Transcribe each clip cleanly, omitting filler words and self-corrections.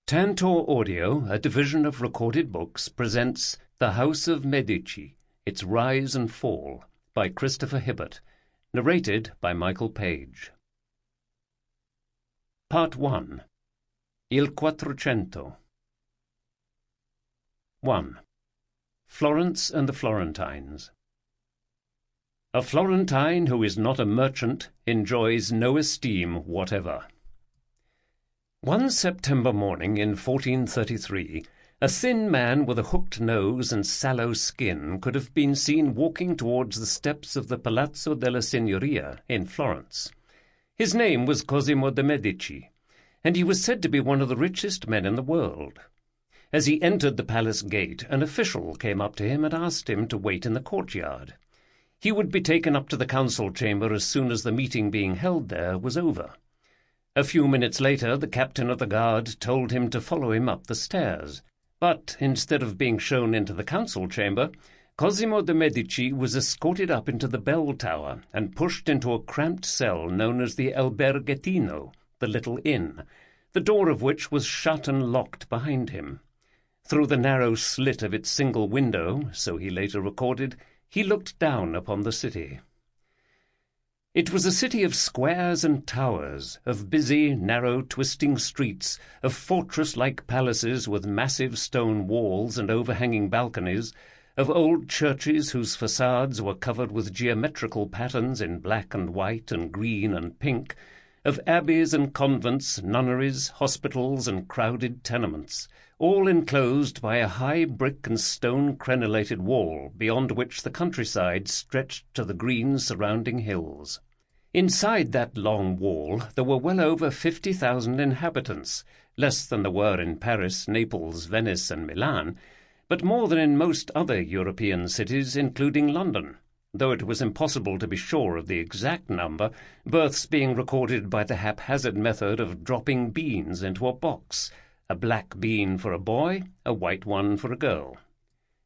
Tantor Audio, a division of recorded books, presents The House of Medici, Its Rise and Fall, by Christopher Hibbert, narrated by Michael Page. Part 1. Il Quattrocento. 1. Florence and the Florentines. A Florentine who is not a merchant enjoys no esteem whatever. One September morning in 1433, a thin man with a hooked nose and sallow skin could have been seen walking towards the steps of the Palazzo della Signoria in Florence. His name was Cosimo de Medici, and he was said to be one of the richest men in the world. As he entered the palace gate, an official came up to him and asked him to wait in the courtyard. He would be taken up to the council chamber as soon as the meeting being held there was over. A few minutes later, the captain of the guard told him to follow him up the stairs. But instead of being shown into the council chamber, Cosimo de Medici was escorted up into the bell tower and pushed into a cramped cell known as the Alberghettino, the little inn, the door of which was shut and locked behind him. Through the narrow slit of its single window, so he later recorded, he looked down upon the city. It was a city of squares and towers, of busy, narrow, twisting streets, of fortress-like palaces with massive stone walls and overhanging balconies, of old churches whose facades were covered with geometrical patterns in black and white and green and pink, of abbeys and convents, nunneries, hospitals, and crowded tenements, all enclosed by a high brick and stone crenellated wall, beyond which the countryside stretched to the green surrounding hills. Inside that long wall there were well over 50,000 inhabitants, less than there were in Paris, Naples, Venice, and Milan, but more than in most other European cities, including London, though it was impossible to be sure of the exact number, births being recorded by the haphazard method of dropping beans into a box, a black bean for a boy, a white one for a girl.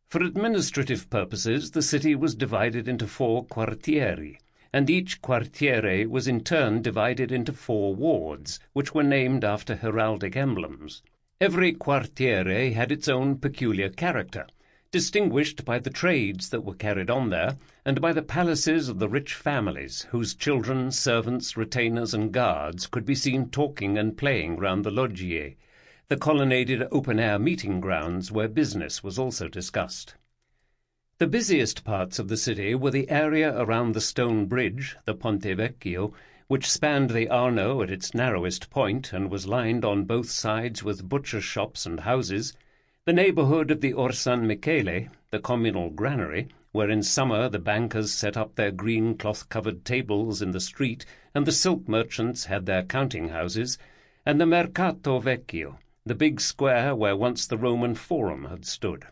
For administrative purposes, the city was divided into 4 quartieri, and each quartiere was in turn divided into 4 wards, which were named after heraldic emblems. Every quartiere had its own peculiar character, distinguished by the trades that were carried on there, and by the palaces of the rich families, whose children, servants, retainers, and guards could be seen talking and playing round the loggie, the colonnaded open-air meeting grounds where business was also discussed. The busiest parts of the city were the area around the stone bridge, the Ponte Vecchio, which spanned the Arno at its narrowest point and was lined on both sides with butchers' shops and houses, the neighbourhood of the Orsan Michele, the communal granary, where in summer the bankers set up their green cloth-covered tables in the street and the silk merchants had their counting-houses, and the Mercato Vecchio, the big square where once the Roman Forum had stood.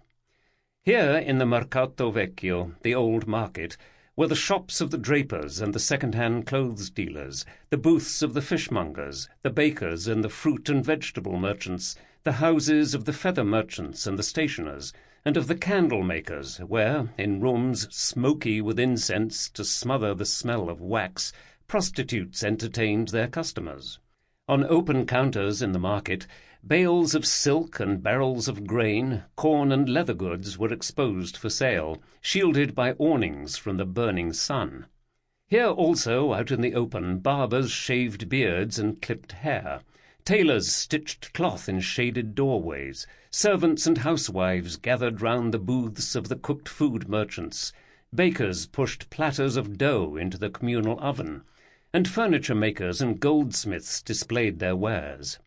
Here, in the Mercato Vecchio, the old market, were the shops of the drapers and the second-hand clothes dealers, the booths of the fishmongers, the bakers and the fruit and vegetable merchants, the houses of the feather merchants and the stationers, and of the candle-makers, where, in rooms smoky with incense to smother the smell of wax, prostitutes entertained their customers. On open counters in the market, bales of silk and barrels of grain, corn and leather goods were exposed for sale, shielded by awnings from the burning sun. Here also, out in the open, barbers shaved beards and clipped hair. Tailors stitched cloth in shaded doorways. Servants and housewives gathered round the booths of the cooked food merchants. Bakers pushed platters of dough into the communal oven, and furniture makers and goldsmiths displayed their wares.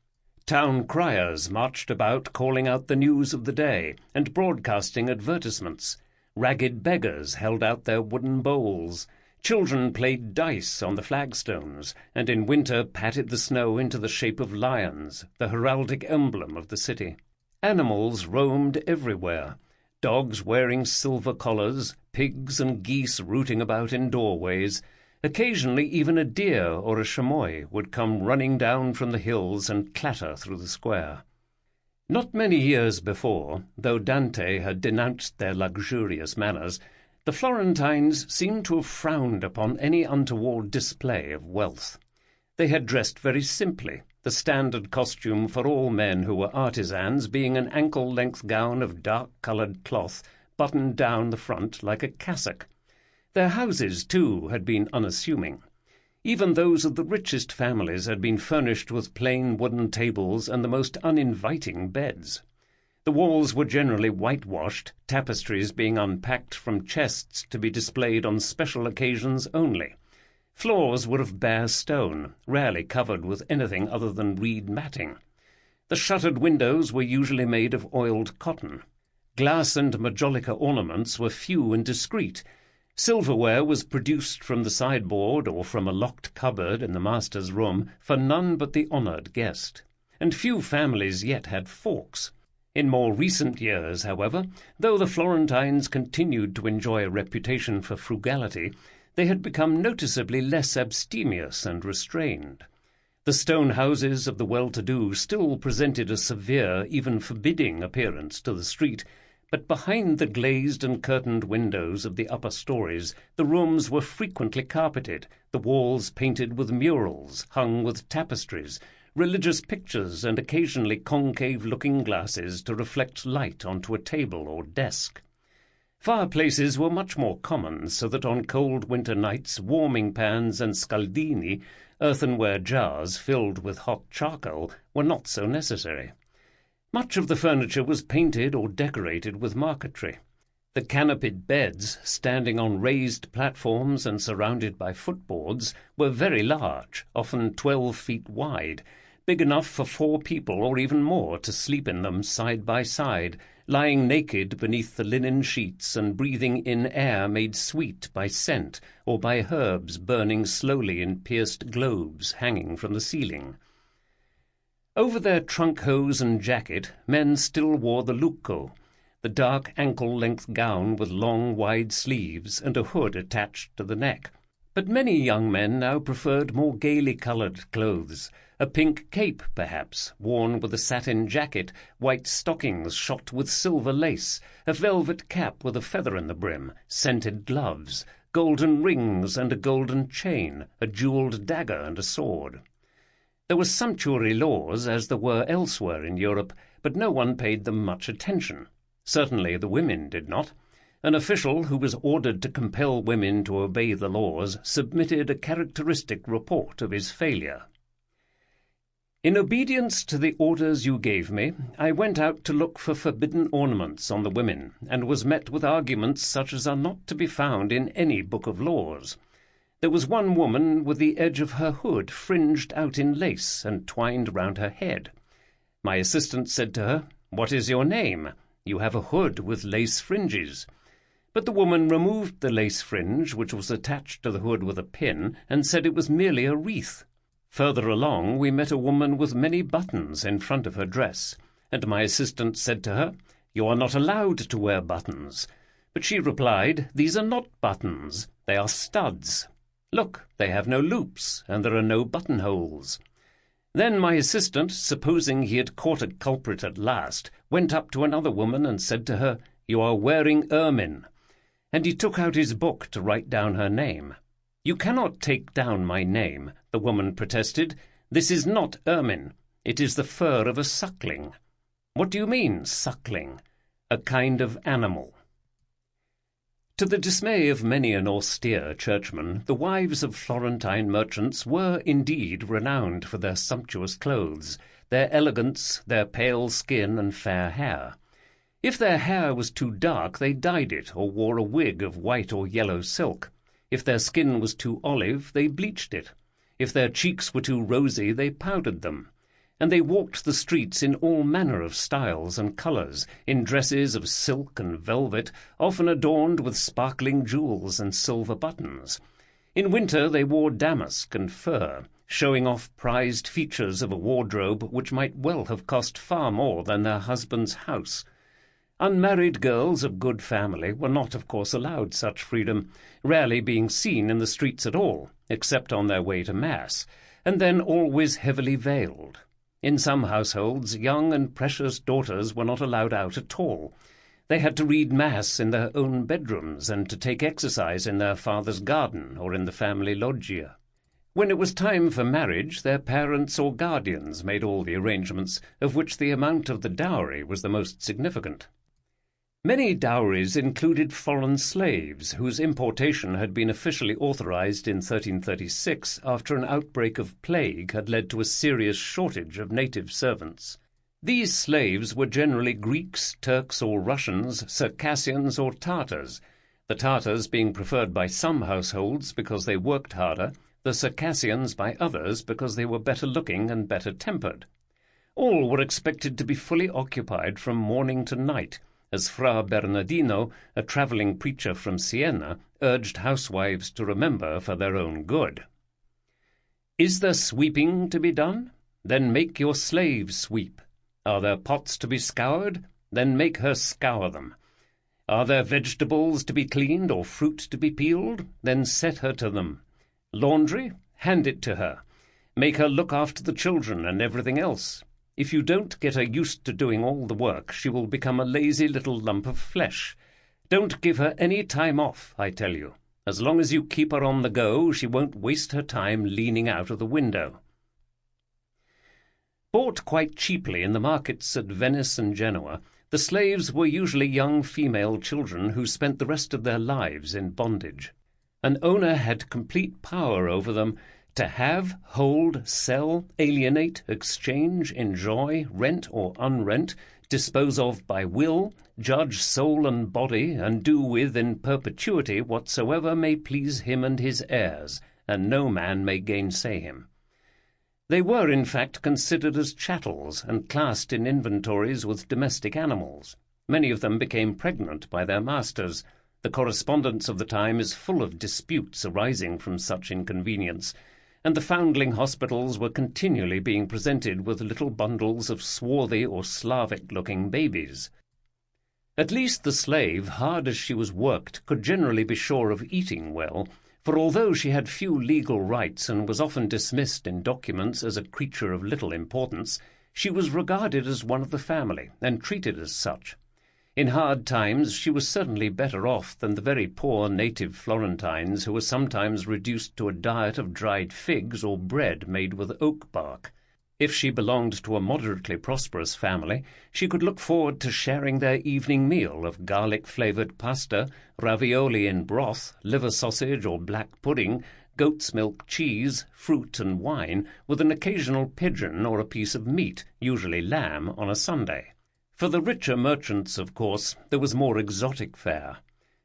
Town criers marched about calling out the news of the day and broadcasting advertisements. Ragged beggars held out their wooden bowls. Children played dice on the flagstones, and in winter patted the snow into the shape of lions, the heraldic emblem of the city. Animals roamed everywhere, dogs wearing silver collars, pigs and geese rooting about in doorways. Occasionally even a deer or a chamois would come running down from the hills and clatter through the square. Not many years before, though Dante had denounced their luxurious manners, the Florentines seemed to have frowned upon any untoward display of wealth. They had dressed very simply, the standard costume for all men who were artisans being an ankle-length gown of dark-coloured cloth buttoned down the front like a cassock. Their houses, too, had been unassuming. Even those of the richest families had been furnished with plain wooden tables and the most uninviting beds. The walls were generally whitewashed, tapestries being unpacked from chests to be displayed on special occasions only. Floors were of bare stone, rarely covered with anything other than reed matting. The shuttered windows were usually made of oiled cotton. Glass and majolica ornaments were few and discreet. Silverware was produced from the sideboard or from a locked cupboard in the master's room for none but the honoured guest, and few families yet had forks. In more recent years, however, though the Florentines continued to enjoy a reputation for frugality, they had become noticeably less abstemious and restrained. The stone houses of the well-to-do still presented a severe, even forbidding appearance to the street, but behind the glazed and curtained windows of the upper stories the rooms were frequently carpeted, the walls painted with murals, hung with tapestries, religious pictures, and occasionally concave looking-glasses to reflect light onto a table or desk. Fireplaces were much more common, so that on cold winter nights warming pans and scaldini, earthenware jars filled with hot charcoal, were not so necessary. Much of the furniture was painted or decorated with marquetry. The canopied beds, standing on raised platforms and surrounded by footboards, were very large, often 12 feet wide, big enough for 4 people or even more to sleep in them side by side, lying naked beneath the linen sheets and breathing in air made sweet by scent or by herbs burning slowly in pierced globes hanging from the ceiling. Over their trunk hose and jacket, men still wore the lucco, the dark ankle-length gown with long, wide sleeves and a hood attached to the neck. But many young men now preferred more gaily coloured clothes, a pink cape, perhaps, worn with a satin jacket, white stockings shot with silver lace, a velvet cap with a feather in the brim, scented gloves, golden rings and a golden chain, a jewelled dagger and a sword. There were sumptuary laws, as there were elsewhere in Europe, but no one paid them much attention. Certainly the women did not. An official who was ordered to compel women to obey the laws submitted a characteristic report of his failure. In obedience to the orders you gave me, I went out to look for forbidden ornaments on the women, and was met with arguments such as are not to be found in any book of laws. There was one woman with the edge of her hood fringed out in lace and twined round her head. My assistant said to her, "What is your name? You have a hood with lace fringes." But the woman removed the lace fringe, which was attached to the hood with a pin, and said it was merely a wreath. Further along we met a woman with many buttons in front of her dress, and my assistant said to her, "You are not allowed to wear buttons." But she replied, "These are not buttons, they are studs. Look, they have no loops, and there are no buttonholes." Then my assistant, supposing he had caught a culprit at last, went up to another woman and said to her, "You are wearing ermine." And he took out his book to write down her name. "You cannot take down my name," the woman protested. "This is not ermine. It is the fur of a suckling." "What do you mean, suckling?" "A kind of animal." To the dismay of many an austere churchman, the wives of Florentine merchants were indeed renowned for their sumptuous clothes, their elegance, their pale skin and fair hair. If their hair was too dark, they dyed it or wore a wig of white or yellow silk. If their skin was too olive, they bleached it. If their cheeks were too rosy, they powdered them. And they walked the streets in all manner of styles and colours, in dresses of silk and velvet, often adorned with sparkling jewels and silver buttons. In winter they wore damask and fur, showing off prized features of a wardrobe which might well have cost far more than their husband's house. Unmarried girls of good family were not, of course, allowed such freedom, rarely being seen in the streets at all, except on their way to Mass, and then always heavily veiled. In some households, young and precious daughters were not allowed out at all. They had to read Mass in their own bedrooms and to take exercise in their father's garden or in the family loggia. When it was time for marriage, their parents or guardians made all the arrangements, of which the amount of the dowry was the most significant. Many dowries included foreign slaves, whose importation had been officially authorized in 1336 after an outbreak of plague had led to a serious shortage of native servants. These slaves were generally Greeks, Turks or Russians, Circassians or Tartars, the Tartars being preferred by some households because they worked harder, the Circassians by others because they were better looking and better tempered. All were expected to be fully occupied from morning to night, as Fra Bernardino, a travelling preacher from Siena, urged housewives to remember for their own good. Is there sweeping to be done? Then make your slave sweep. Are there pots to be scoured? Then make her scour them. Are there vegetables to be cleaned or fruit to be peeled? Then set her to them. Laundry? Hand it to her. Make her look after the children and everything else. If you don't get her used to doing all the work, she will become a lazy little lump of flesh. Don't give her any time off, I tell you. As long as you keep her on the go, she won't waste her time leaning out of the window. Bought quite cheaply in the markets at Venice and Genoa, the slaves were usually young female children who spent the rest of their lives in bondage. An owner had complete power over them to have, hold, sell, alienate, exchange, enjoy, rent or unrent, dispose of by will, judge soul and body, and do with in perpetuity whatsoever may please him and his heirs, and no man may gainsay him. They were, in fact, considered as chattels and classed in inventories with domestic animals. Many of them became pregnant by their masters. The correspondence of the time is full of disputes arising from such inconvenience, and the foundling hospitals were continually being presented with little bundles of swarthy or Slavic-looking babies. At least the slave, hard as she was worked, could generally be sure of eating well, for although she had few legal rights and was often dismissed in documents as a creature of little importance, she was regarded as one of the family and treated as such. In hard times she was certainly better off than the very poor native Florentines, who were sometimes reduced to a diet of dried figs or bread made with oak bark. If she belonged to a moderately prosperous family, she could look forward to sharing their evening meal of garlic-flavoured pasta, ravioli in broth, liver sausage or black pudding, goat's milk cheese, fruit and wine, with an occasional pigeon or a piece of meat, usually lamb, on a Sunday. For the richer merchants, of course, there was more exotic fare.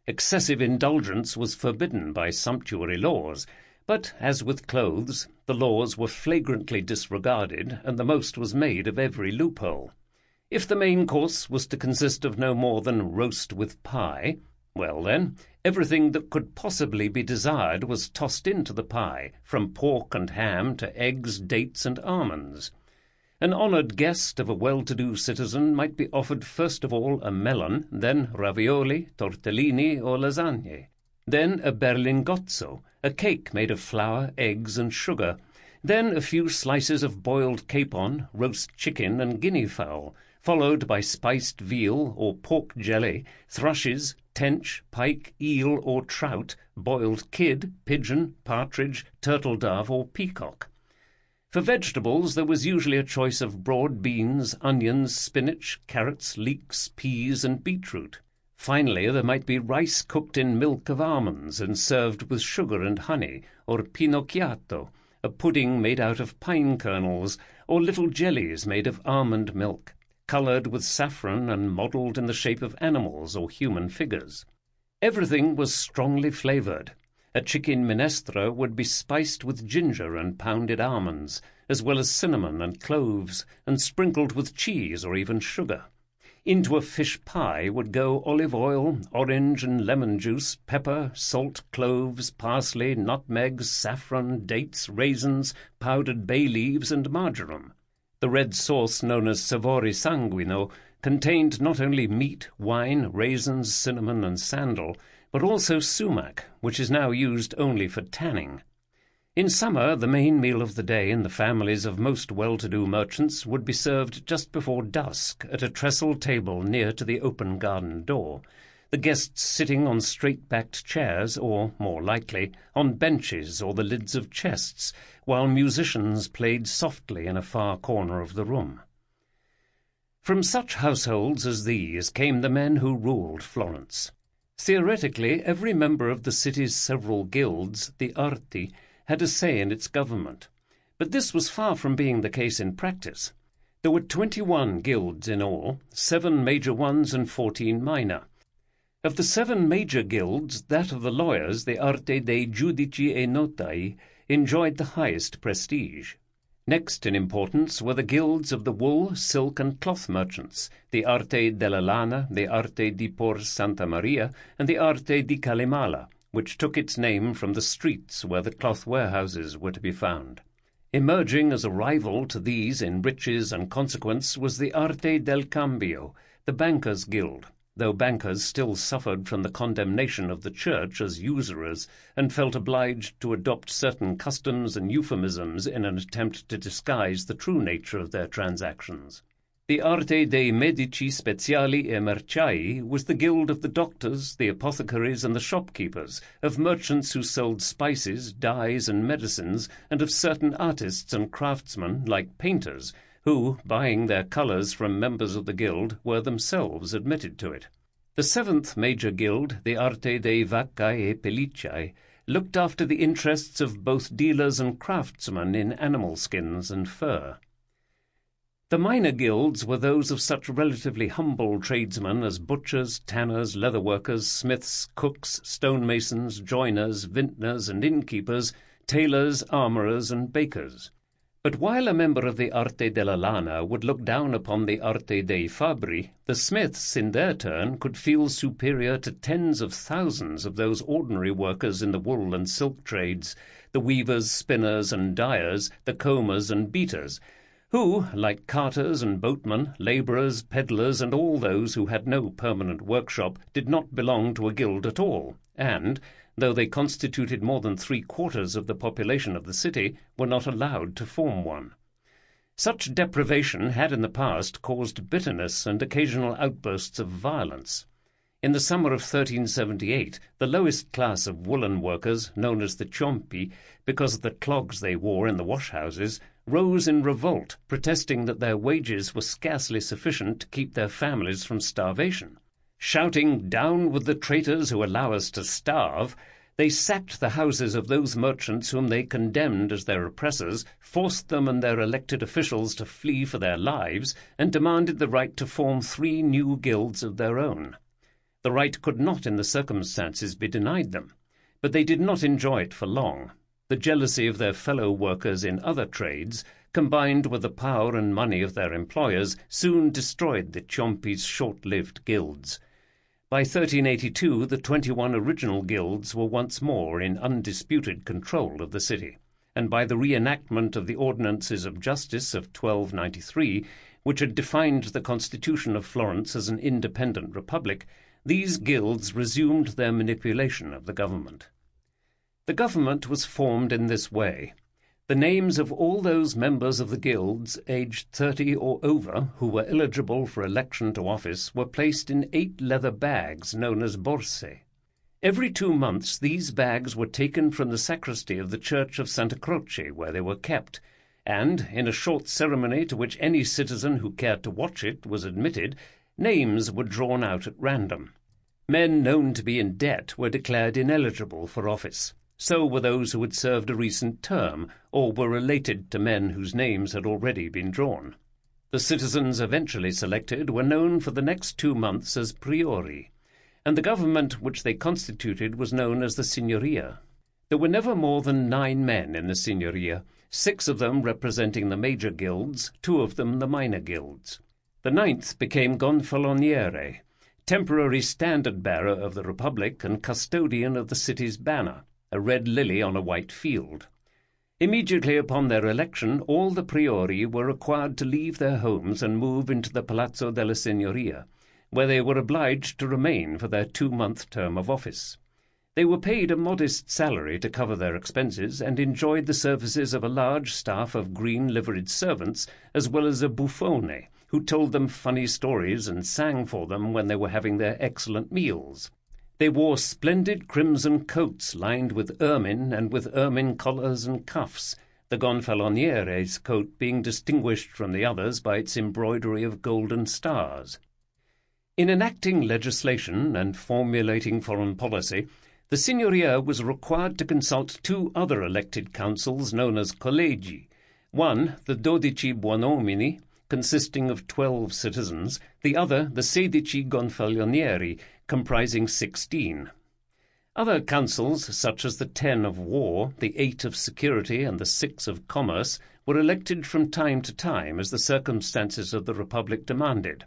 Excessive indulgence was forbidden by sumptuary laws, but, as with clothes, the laws were flagrantly disregarded, and the most was made of every loophole. If the main course was to consist of no more than roast with pie, well then, everything that could possibly be desired was tossed into the pie, from pork and ham to eggs, dates, and almonds. An honoured guest of a well-to-do citizen might be offered first of all a melon, then ravioli, tortellini, or lasagne, then a berlingozzo, a cake made of flour, eggs, and sugar, then a few slices of boiled capon, roast chicken, and guinea fowl, followed by spiced veal or pork jelly, thrushes, tench, pike, eel or trout, boiled kid, pigeon, partridge, turtle-dove, or peacock. For vegetables there was usually a choice of broad beans, onions, spinach, carrots, leeks, peas, and beetroot. Finally, there might be rice cooked in milk of almonds and served with sugar and honey, or pinocchiato, a pudding made out of pine kernels, or little jellies made of almond milk, coloured with saffron and modelled in the shape of animals or human figures. Everything was strongly flavoured. A chicken minestra would be spiced with ginger and pounded almonds, as well as cinnamon and cloves, and sprinkled with cheese or even sugar. Into a fish pie would go olive oil, orange and lemon juice, pepper, salt, cloves, parsley, nutmegs, saffron, dates, raisins, powdered bay leaves, and marjoram. The red sauce known as savori sanguino contained not only meat, wine, raisins, cinnamon, and sandal, but also sumac, which is now used only for tanning. In summer, the main meal of the day in the families of most well-to-do merchants would be served just before dusk at a trestle table near to the open garden door. the guests sitting on straight-backed chairs or, more likely, on benches or the lids of chests, while musicians played softly in a far corner of the room. From such households as these came the men who ruled Florence. Theoretically, every member of the city's several guilds, the arti, had a say in its government, but this was far from being the case in practice. There were 21 guilds in all, 7 major ones and 14 minor. Of the 7 major guilds, that of the lawyers, the arte dei giudici e notai, enjoyed the highest prestige. Next in importance were the guilds of the wool, silk, and cloth merchants, the arte della lana, the arte di por Santa Maria, and the arte di Calimala, which took its name from the streets where the cloth warehouses were to be found. Emerging as a rival to these in riches and consequence was the arte del cambio, the bankers' guild, though bankers still suffered from the condemnation of the church as usurers and felt obliged to adopt certain customs and euphemisms in an attempt to disguise the true nature of their transactions. The arte dei medici speciali e mercai was the guild of the doctors, the apothecaries, and the shopkeepers, of merchants who sold spices, dyes, and medicines, and of certain artists and craftsmen, like painters, who, buying their colours from members of the guild, were themselves admitted to it. The 7th major guild, the arte dei vaccae e pellicciae, looked after the interests of both dealers and craftsmen in animal skins and fur. The minor guilds were those of such relatively humble tradesmen as butchers, tanners, leatherworkers, smiths, cooks, stonemasons, joiners, vintners, and innkeepers, tailors, armourers, and bakers. But while a member of the arte della lana would look down upon the arte dei fabbri, the smiths, in their turn, could feel superior to tens of thousands of those ordinary workers in the wool and silk trades, the weavers, spinners, and dyers, the combers and beaters, who, like carters and boatmen, labourers, pedlars, and all those who had no permanent workshop, did not belong to a guild at all, and, though they constituted more than 3/4 of the population of the city, were not allowed to form one. Such deprivation had in the past caused bitterness and occasional outbursts of violence. In the summer of 1378, the lowest class of woolen workers, known as the ciompi, because of the clogs they wore in the wash-houses, rose in revolt, protesting that their wages were scarcely sufficient to keep their families from starvation. Shouting, "Down with the traitors who allow us to starve," they sacked the houses of those merchants whom they condemned as their oppressors, forced them and their elected officials to flee for their lives, and demanded the right to form 3 new guilds of their own. The right could not in the circumstances be denied them, but they did not enjoy it for long. The jealousy of their fellow workers in other trades, combined with the power and money of their employers, soon destroyed the ciompi's short-lived guilds. By 1382, the 21 original guilds were once more in undisputed control of the city, and by the reenactment of the Ordinances of Justice of 1293, which had defined the constitution of Florence as an independent republic, these guilds resumed their manipulation of the government. The government was formed in this way. The names of all those members of the guilds aged 30 or over who were eligible for election to office were placed in 8 leather bags known as borse. Every 2 months these bags were taken from the sacristy of the church of Santa Croce, where they were kept, and, in a short ceremony to which any citizen who cared to watch it was admitted, names were drawn out at random. Men known to be in debt were declared ineligible for office. So were those who had served a recent term, or were related to men whose names had already been drawn. The citizens eventually selected were known for the next 2 months as priori, and the government which they constituted was known as the signoria. There were never more than 9 men in the signoria, 6 of them representing the major guilds, 2 of them the minor guilds. The 9th became gonfaloniere, temporary standard-bearer of the Republic and custodian of the city's banner, a red lily on a white field. Immediately upon their election, all the priori were required to leave their homes and move into the Palazzo della Signoria, where they were obliged to remain for their 2-month term of office. They were paid a modest salary to cover their expenses and enjoyed the services of a large staff of green-liveried servants, as well as a buffone, who told them funny stories and sang for them when they were having their excellent meals. They wore splendid crimson coats lined with ermine and with ermine collars and cuffs, the gonfaloniere's coat being distinguished from the others by its embroidery of golden stars. In enacting legislation and formulating foreign policy, the Signoria was required to consult two other elected councils known as collegi, one, the Dodici Buonomini, consisting of 12 citizens, the other, the Sedici Gonfalonieri, comprising 16. Other councils, such as the 10 of War, the 8 of Security, and the 6 of Commerce, were elected from time to time as the circumstances of the Republic demanded.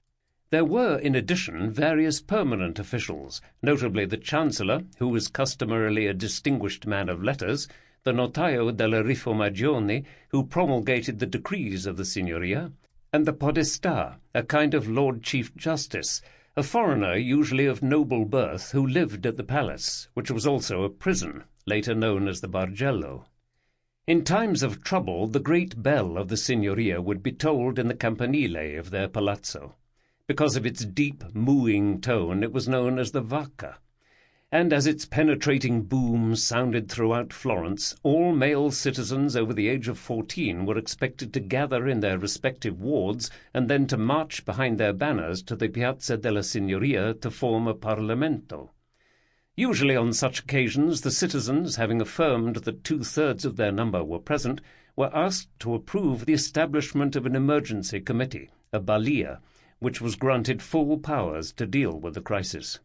There were, in addition, various permanent officials, notably the Chancellor, who was customarily a distinguished man of letters, the Notaio della Riformagione, who promulgated the decrees of the Signoria, and the Podestà, a kind of Lord Chief Justice, a foreigner usually of noble birth who lived at the palace, which was also a prison, later known as the Bargello. In times of trouble, the great bell of the Signoria would be tolled in the campanile of their palazzo. Because of its deep, mooing tone, it was known as the vacca, and as its penetrating boom sounded throughout Florence, all male citizens over the age of 14 were expected to gather in their respective wards and then to march behind their banners to the Piazza della Signoria to form a Parlamento. Usually on such occasions, the citizens, having affirmed that 2/3 of their number were present, were asked to approve the establishment of an emergency committee, a balia, which was granted full powers to deal with the crisis.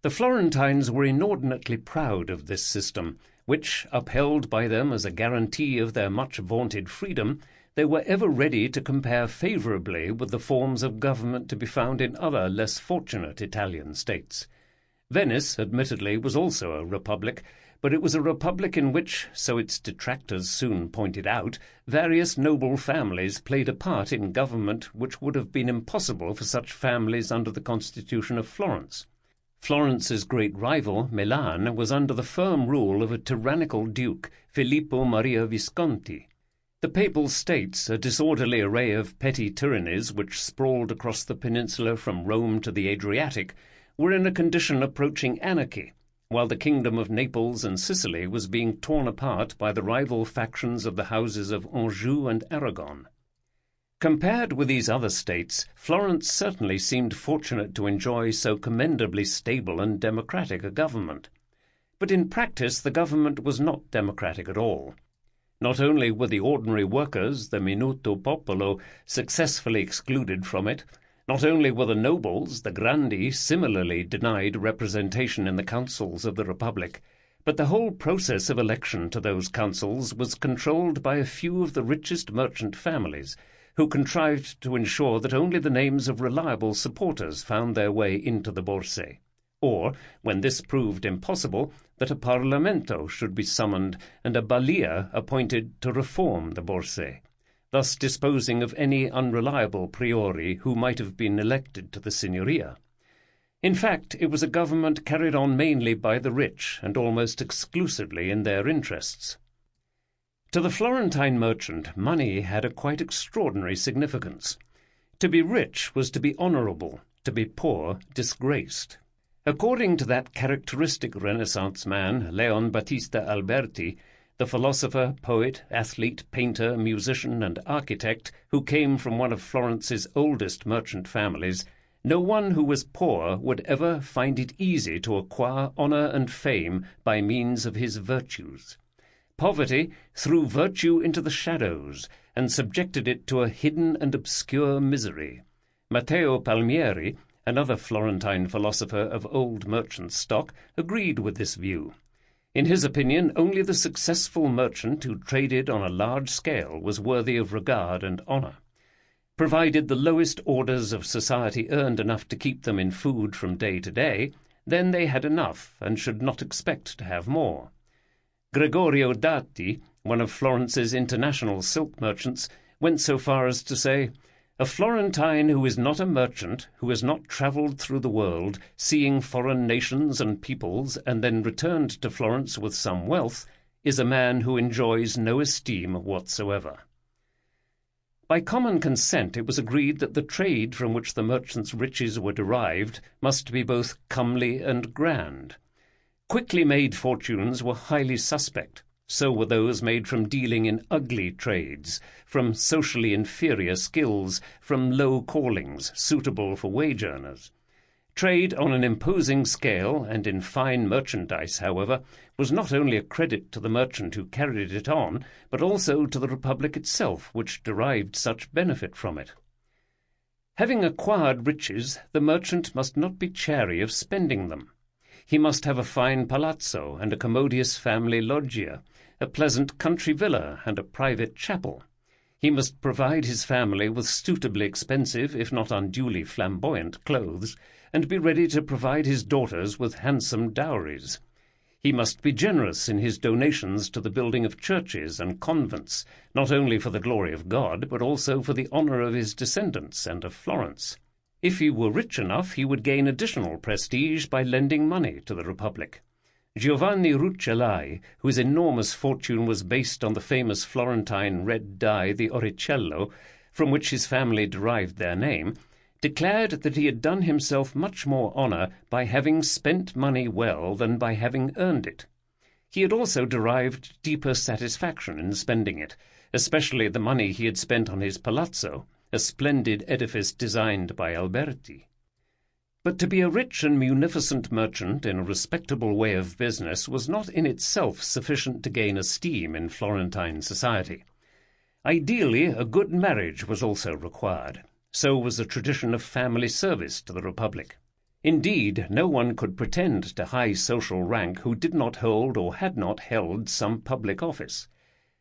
The Florentines were inordinately proud of this system, which, upheld by them as a guarantee of their much-vaunted freedom, they were ever ready to compare favourably with the forms of government to be found in other less fortunate Italian states. Venice, admittedly, was also a republic, but it was a republic in which, so its detractors soon pointed out, various noble families played a part in government which would have been impossible for such families under the constitution of Florence. Florence's great rival, Milan, was under the firm rule of a tyrannical duke, Filippo Maria Visconti. The Papal States, a disorderly array of petty tyrannies which sprawled across the peninsula from Rome to the Adriatic, were in a condition approaching anarchy, while the kingdom of Naples and Sicily was being torn apart by the rival factions of the houses of Anjou and Aragon. Compared with these other states, Florence certainly seemed fortunate to enjoy so commendably stable and democratic a government. But in practice the government was not democratic at all. Not only were the ordinary workers, the minuto popolo, successfully excluded from it, not only were the nobles, the grandi, similarly denied representation in the councils of the Republic, but the whole process of election to those councils was controlled by a few of the richest merchant families, who contrived to ensure that only the names of reliable supporters found their way into the Borse, or, when this proved impossible, that a Parlamento should be summoned and a Balia appointed to reform the Borse, thus disposing of any unreliable priori who might have been elected to the Signoria. In fact, it was a government carried on mainly by the rich and almost exclusively in their interests. To the Florentine merchant, money had a quite extraordinary significance. To be rich was to be honourable, to be poor, disgraced. According to that characteristic Renaissance man, Leon Battista Alberti, the philosopher, poet, athlete, painter, musician, and architect, who came from one of Florence's oldest merchant families, no one who was poor would ever find it easy to acquire honour and fame by means of his virtues. Poverty threw virtue into the shadows and subjected it to a hidden and obscure misery. Matteo Palmieri, another Florentine philosopher of old merchant stock, agreed with this view. In his opinion, only the successful merchant who traded on a large scale was worthy of regard and honour. Provided the lowest orders of society earned enough to keep them in food from day to day, then they had enough and should not expect to have more. Gregorio Dati, one of Florence's international silk merchants, went so far as to say, "A Florentine who is not a merchant, who has not travelled through the world, seeing foreign nations and peoples, and then returned to Florence with some wealth, is a man who enjoys no esteem whatsoever." By common consent it was agreed that the trade from which the merchants' riches were derived must be both comely and grand. Quickly made fortunes were highly suspect. So were those made from dealing in ugly trades, from socially inferior skills, from low callings suitable for wage earners. Trade on an imposing scale and in fine merchandise, however, was not only a credit to the merchant who carried it on, but also to the Republic itself, which derived such benefit from it. Having acquired riches, the merchant must not be chary of spending them. He must have a fine palazzo and a commodious family loggia, a pleasant country villa and a private chapel. He must provide his family with suitably expensive, if not unduly flamboyant, clothes, and be ready to provide his daughters with handsome dowries. He must be generous in his donations to the building of churches and convents, not only for the glory of God, but also for the honour of his descendants and of Florence. If he were rich enough, he would gain additional prestige by lending money to the Republic. Giovanni Rucellai, whose enormous fortune was based on the famous Florentine red dye, the Oricello, from which his family derived their name, declared that he had done himself much more honour by having spent money well than by having earned it. He had also derived deeper satisfaction in spending it, especially the money he had spent on his palazzo, a splendid edifice designed by Alberti. But to be a rich and munificent merchant in a respectable way of business was not in itself sufficient to gain esteem in Florentine society. Ideally, a good marriage was also required. So was a tradition of family service to the Republic. Indeed, no one could pretend to high social rank who did not hold or had not held some public office.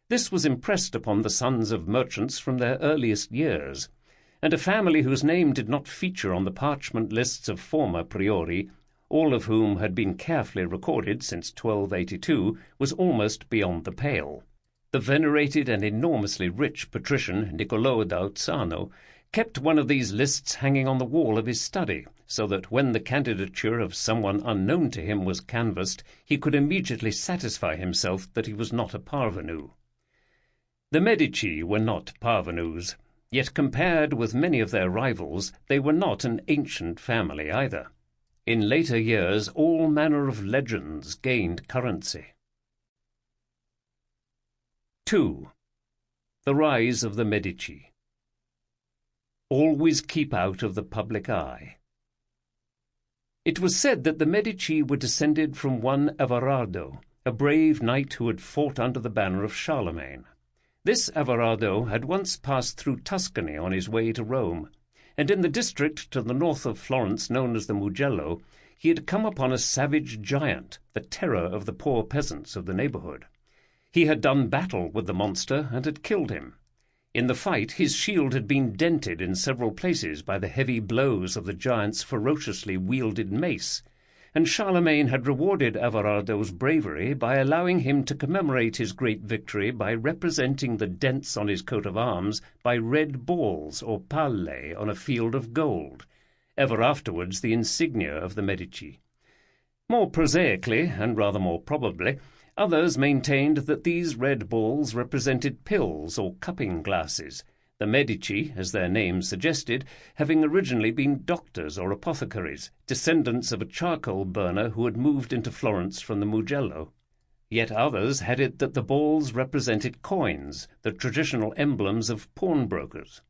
This was impressed upon the sons of merchants from their earliest years, and a family whose name did not feature on the parchment lists of former priori, all of whom had been carefully recorded since 1282, was almost beyond the pale. The venerated and enormously rich patrician Niccolò d'Auzzano kept one of these lists hanging on the wall of his study, so that when the candidature of someone unknown to him was canvassed, he could immediately satisfy himself that he was not a parvenu. The Medici were not parvenus, yet compared with many of their rivals, they were not an ancient family either. In later years, all manner of legends gained currency. 2. The rise of the Medici. Always keep out of the public eye. It was said that the Medici were descended from one Everardo, a brave knight who had fought under the banner of Charlemagne. This Everardo had once passed through Tuscany on his way to Rome, and in the district to the north of Florence known as the Mugello, he had come upon a savage giant, the terror of the poor peasants of the neighbourhood. He had done battle with the monster and had killed him. In the fight, his shield had been dented in several places by the heavy blows of the giant's ferociously wielded mace, and Charlemagne had rewarded Everardo's bravery by allowing him to commemorate his great victory by representing the dents on his coat of arms by red balls or palle on a field of gold, ever afterwards the insignia of the Medici. More prosaically, and rather more probably, others maintained that these red balls represented pills or cupping glasses, the Medici, as their name suggested, having originally been doctors or apothecaries, descendants of a charcoal burner who had moved into Florence from the Mugello. Yet others had it that the balls represented coins, the traditional emblems of pawnbrokers.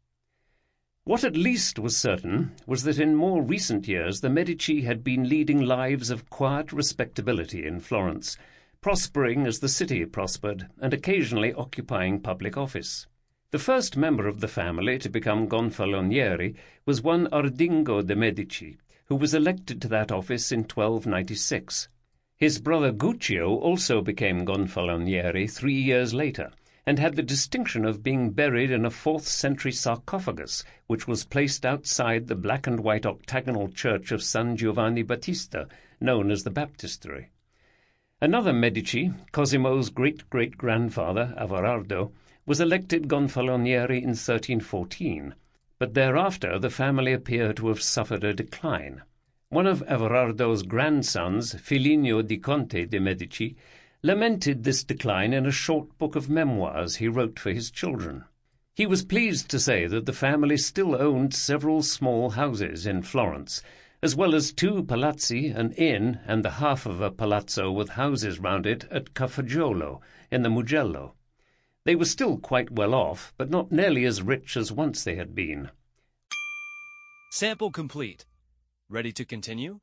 What at least was certain was that in more recent years the Medici had been leading lives of quiet respectability in Florence, prospering as the city prospered, and occasionally occupying public office. The first member of the family to become Gonfaloniere was one Ardingo de Medici, who was elected to that office in 1296. His brother Guccio also became Gonfaloniere 3 years later, and had the distinction of being buried in a 4th-century sarcophagus, which was placed outside the black-and-white octagonal church of San Giovanni Battista, known as the Baptistery. Another Medici, Cosimo's great-great-grandfather, Everardo, was elected Gonfaloniere in 1314, but thereafter the family appear to have suffered a decline. One of Everardo's grandsons, Filinio di Conte de Medici, lamented this decline in a short book of memoirs he wrote for his children. He was pleased to say that the family still owned several small houses in Florence, as well as 2 palazzi, an inn, and the half of a palazzo with houses round it at Cafaggiolo, in the Mugello. They were still quite well off, but not nearly as rich as once they had been. Sample complete. Ready to continue?